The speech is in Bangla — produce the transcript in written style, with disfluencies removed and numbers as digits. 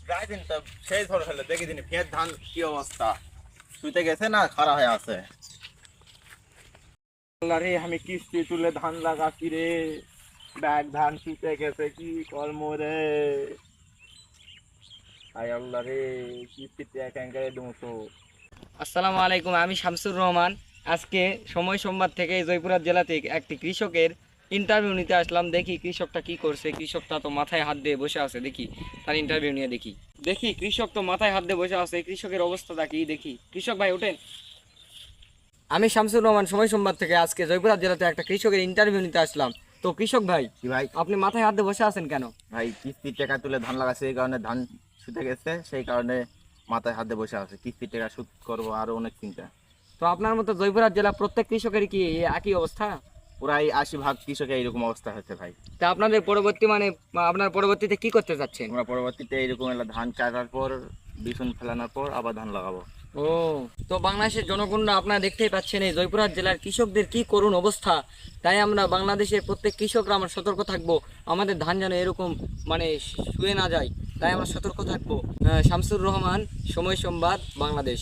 প্রায় দিন তো সেই ঝড় হলে দেখি দিন ফের ধান কি অবস্থা, শুইতে গেছে না খারাপ হয়ে আছে। আল্লাহ রে, আমি কিস্তি তুলে ধান লাগাচ্ছি রে, ব্যাগ ধান শুইতে গেছে, কি কর্ম রে। আয় আল্লাহ রে, কিস্তিতে একাঙ্গারে দুশো। আসসালামু আলাইকুম, আমি শামসুর রহমান। আজকে সময় সংবাদ থেকে জয়পুরহাট জেলাতে একটি কৃষকের ইন্টারভিউ নিতে আসলাম। দেখি কৃষকটা কি করছে। কৃষকটা তো মাথায় হাত দিয়ে বসে আছে, দেখি তার ইন্টারভিউ নিয়ে দেখি। কৃষক তো মাথায় হাত দিয়ে বসে আছে, কৃষকের অবস্থাটা কি দেখি। কৃষক ভাই ওঠেন। আমি শামসুর রহমান, সময় সংবাদ থেকে আজকে জয়পুরহাট জেলাতে একটা কৃষকের ইন্টারভিউ নিতে আসলাম। তো কৃষক ভাই, কি ভাই? আপনি মাথায় হাত দিয়ে বসে আছেন কেন? ভাই কিস্তির টাকা তুলে ধান লাগাচ্ছে, এই কারণে ধান শুতে গেছে, সেই কারণে মাথায় হাতে বসে আছে। কিস্তির টাকা সুদ করবো, আরো অনেক চিন্তা। তো আপনার মতো জয়পুরহাট জেলা প্রত্যেক কৃষকের কি এই একই অবস্থা? প্রায় 80% কৃষকের এইরকম অবস্থা হচ্ছে ভাই। তা আপনাদের পরবর্তী আপনার পরবর্তীতে কি করতে চাচ্ছেন? আমরা পরবর্তীতে এইরকম ধান কাটার পর, বিছুন ফেলানোর পর আবার ধান লাগাবো। ও, তো বাংলাদেশের জনগণরা আপনারা দেখতেই পাচ্ছেন এই জয়পুরহাট জেলার কৃষকদের কি করুণ অবস্থা। তাই আমরা বাংলাদেশের প্রত্যেক কৃষকরা আমরা সতর্ক থাকবো, আমাদের ধান যেন এরকম শুয়ে না যায়। তাই আমরা সতর্ক থাকবো। শামসুর রহমান, সময় সংবাদ, বাংলাদেশ।